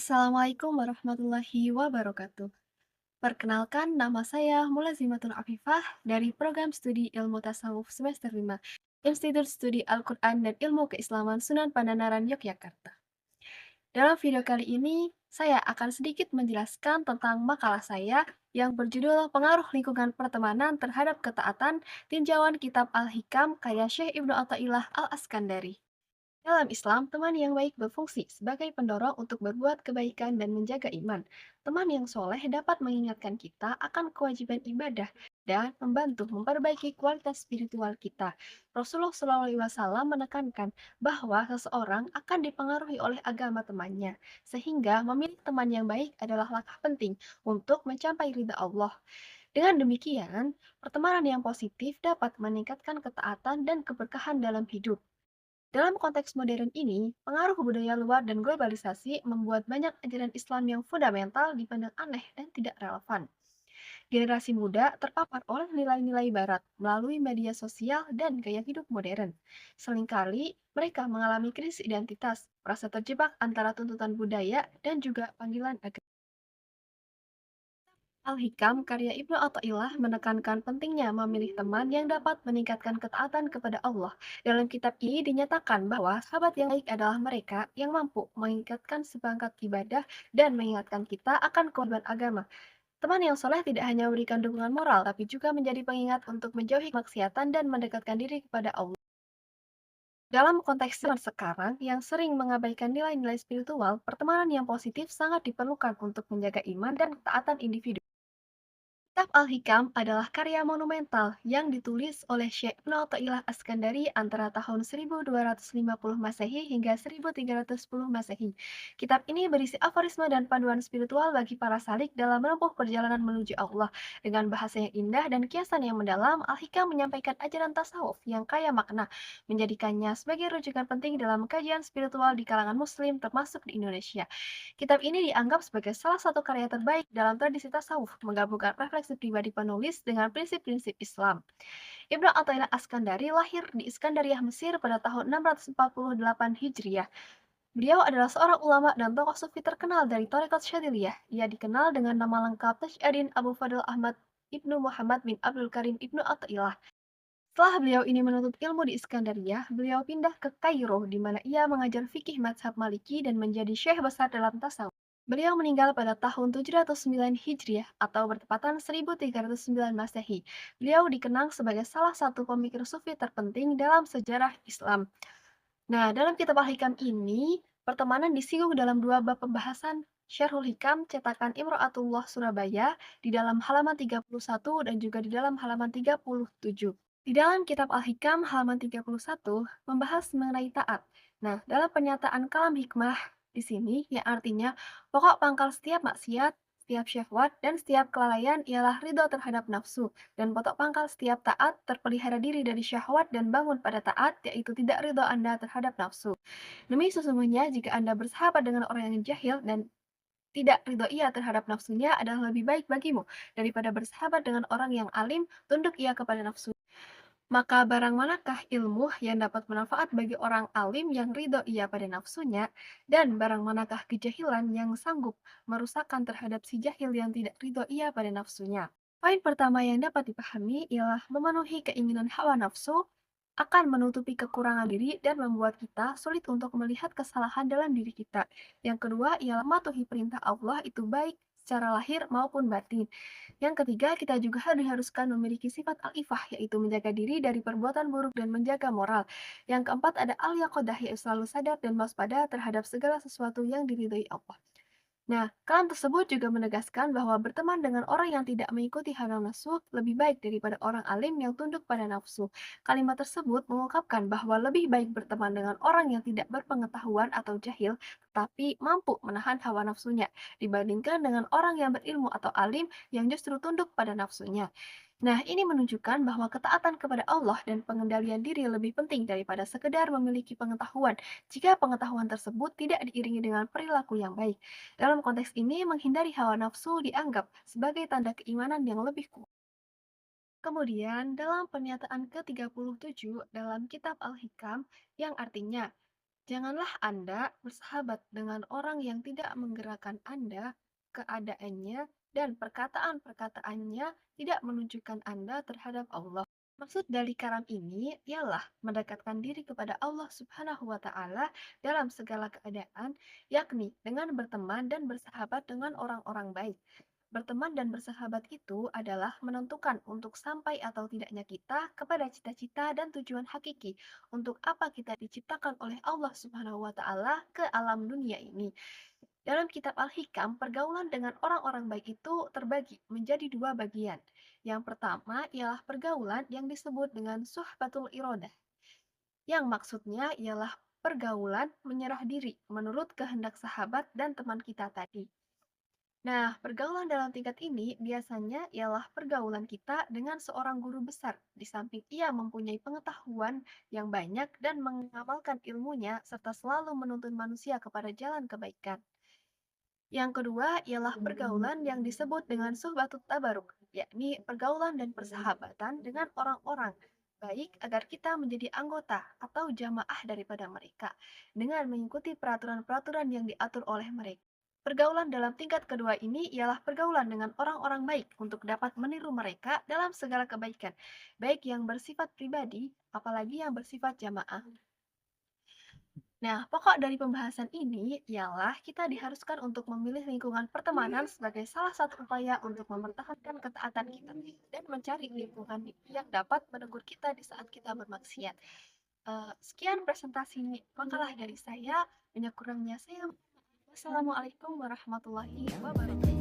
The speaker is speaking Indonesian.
Assalamualaikum warahmatullahi wabarakatuh. Perkenalkan, nama saya Mulazimatul Afifah dari Program Studi Ilmu Tasawuf Semester 5, Institut Studi Al-Quran dan Ilmu Keislaman Sunan Pandangaran, Yogyakarta. Dalam video kali ini, saya akan sedikit menjelaskan tentang makalah saya yang berjudul Pengaruh Lingkungan Pertemanan Terhadap Ketaatan, tinjauan Kitab Al-Hikam karya Syekh Ibnu Athaillah Al-Askandari. Dalam Islam, teman yang baik berfungsi sebagai pendorong untuk berbuat kebaikan dan menjaga iman. Teman yang soleh dapat mengingatkan kita akan kewajiban ibadah dan membantu memperbaiki kualitas spiritual kita. Rasulullah SAW menekankan bahwa seseorang akan dipengaruhi oleh agama temannya, sehingga memilih teman yang baik adalah langkah penting untuk mencapai ridha Allah. Dengan demikian, pertemanan yang positif dapat meningkatkan ketaatan dan keberkahan dalam hidup. Dalam konteks modern ini, pengaruh budaya luar dan globalisasi membuat banyak ajaran Islam yang fundamental dipandang aneh dan tidak relevan. Generasi muda terpapar oleh nilai-nilai Barat melalui media sosial dan gaya hidup modern. Seringkali mereka mengalami krisis identitas, merasa terjebak antara tuntutan budaya dan juga panggilan agama. Al-Hikam karya Ibnu Athaillah menekankan pentingnya memilih teman yang dapat meningkatkan ketaatan kepada Allah. Dalam kitab ini dinyatakan bahwa sahabat yang baik adalah mereka yang mampu meningkatkan semangat ibadah dan mengingatkan kita akan kewajiban agama. Teman yang soleh tidak hanya memberikan dukungan moral, tapi juga menjadi pengingat untuk menjauhi kemaksiatan dan mendekatkan diri kepada Allah. Dalam konteks zaman sekarang yang sering mengabaikan nilai-nilai spiritual, pertemanan yang positif sangat diperlukan untuk menjaga iman dan ketaatan individu. Kitab Al-Hikam adalah karya monumental yang ditulis oleh Syekh Ibnu Athaillah Askandari antara tahun 1250 Masehi hingga 1310 Masehi. Kitab ini berisi aforisme dan panduan spiritual bagi para salik dalam menempuh perjalanan menuju Allah. Dengan bahasa yang indah dan kiasan yang mendalam, Al-Hikam menyampaikan ajaran tasawuf yang kaya makna, menjadikannya sebagai rujukan penting dalam kajian spiritual di kalangan muslim termasuk di Indonesia. Kitab ini dianggap sebagai salah satu karya terbaik dalam tradisi tasawuf, menggabungkan refleksi pribadi penulis dengan prinsip-prinsip Islam. Ibnu Athaillah Askandari lahir di Iskandariah, Mesir pada tahun 648 Hijriah. Beliau adalah seorang ulama dan tokoh sufi terkenal dari Tarekat Syadziliyah. Ia dikenal dengan nama lengkap Tasyadin Abu Fadl Ahmad Ibnu Muhammad bin Abdul Karim Ibnu Athaillah. Setelah beliau ini menuntut ilmu di Iskandaria, beliau pindah ke Kairo, di mana ia mengajar fikih mazhab Maliki dan menjadi syekh besar dalam tasawuf. Beliau meninggal pada tahun 709 Hijriah atau bertepatan 1309 Masehi. Beliau dikenang sebagai salah satu pemikir sufi terpenting dalam sejarah Islam. Nah, dalam kitab Al-Hikam ini, pertemanan disinggung dalam dua bab pembahasan. Syarhul Hikam cetakan Imro'atullah Surabaya di dalam halaman 31 dan juga di dalam halaman 37. Di dalam kitab Al-Hikam halaman 31 membahas mengenai taat. Nah, dalam pernyataan kalam hikmah di sini yang artinya pokok pangkal setiap maksiat, setiap syahwat, dan setiap kelalaian ialah ridho terhadap nafsu, dan potok pangkal setiap taat terpelihara diri dari syahwat dan bangun pada taat, yaitu tidak ridho Anda terhadap nafsu. Demi sesungguhnya jika Anda bersahabat dengan orang yang jahil dan tidak ridho ia terhadap nafsunya adalah lebih baik bagimu daripada bersahabat dengan orang yang alim, tunduk ia kepada nafsu. Maka barang manakah ilmu yang dapat bermanfaat bagi orang alim yang ridho ia pada nafsunya, dan barang manakah kejahilan yang sanggup merusakkan terhadap si jahil yang tidak ridho ia pada nafsunya. Poin pertama yang dapat dipahami ialah memenuhi keinginan hawa nafsu akan menutupi kekurangan diri dan membuat kita sulit untuk melihat kesalahan dalam diri kita. Yang kedua ialah mematuhi perintah Allah itu baik secara lahir maupun batin. Yang ketiga, kita juga diharuskan memiliki sifat al-ifah, yaitu menjaga diri dari perbuatan buruk dan menjaga moral. Yang keempat ada al-yaqodah, yaitu selalu sadar dan waspada terhadap segala sesuatu yang diridhoi Allah. Nah, kalam tersebut juga menegaskan bahwa berteman dengan orang yang tidak mengikuti hawa nafsu lebih baik daripada orang alim yang tunduk pada nafsu. Kalimat tersebut mengungkapkan bahwa lebih baik berteman dengan orang yang tidak berpengetahuan atau jahil, tetapi mampu menahan hawa nafsunya, dibandingkan dengan orang yang berilmu atau alim yang justru tunduk pada nafsunya. Nah, ini menunjukkan bahwa ketaatan kepada Allah dan pengendalian diri lebih penting daripada sekedar memiliki pengetahuan jika pengetahuan tersebut tidak diiringi dengan perilaku yang baik. Dalam konteks ini, menghindari hawa nafsu dianggap sebagai tanda keimanan yang lebih kuat. Kemudian, dalam pernyataan ke-37 dalam kitab Al-Hikam, yang artinya, Janganlah Anda bersahabat dengan orang yang tidak menggerakkan Anda, keadaannya, dan perkataan-perkataannya tidak menunjukkan Anda terhadap Allah. Maksud dari karam ini ialah mendekatkan diri kepada Allah Subhanahu wa Ta'ala dalam segala keadaan, yakni dengan berteman dan bersahabat dengan orang-orang baik. Berteman dan bersahabat itu adalah menentukan untuk sampai atau tidaknya kita kepada cita-cita dan tujuan hakiki untuk apa kita diciptakan oleh Allah Subhanahu wa Ta'ala ke alam dunia ini. Dalam kitab Al-Hikam, pergaulan dengan orang-orang baik itu terbagi menjadi dua bagian. Yang pertama ialah pergaulan yang disebut dengan suhbatul irodah, yang maksudnya ialah pergaulan menyerah diri menurut kehendak sahabat dan teman kita tadi. Nah, pergaulan dalam tingkat ini biasanya ialah pergaulan kita dengan seorang guru besar, di samping ia mempunyai pengetahuan yang banyak dan mengamalkan ilmunya, serta selalu menuntun manusia kepada jalan kebaikan. Yang kedua ialah pergaulan yang disebut dengan suhbatut tabaruk, yakni pergaulan dan persahabatan dengan orang-orang baik agar kita menjadi anggota atau jamaah daripada mereka dengan mengikuti peraturan-peraturan yang diatur oleh mereka. Pergaulan dalam tingkat kedua ini ialah pergaulan dengan orang-orang baik untuk dapat meniru mereka dalam segala kebaikan, baik yang bersifat pribadi, apalagi yang bersifat jamaah. Nah, pokok dari pembahasan ini ialah kita diharuskan untuk memilih lingkungan pertemanan sebagai salah satu upaya untuk mempertahankan ketaatan kita dan mencari lingkungan yang dapat menegur kita di saat kita bermaksiat. Sekian presentasi makalah dari saya. Banyak kurangnya saya. Wassalamualaikum warahmatullahi wabarakatuh.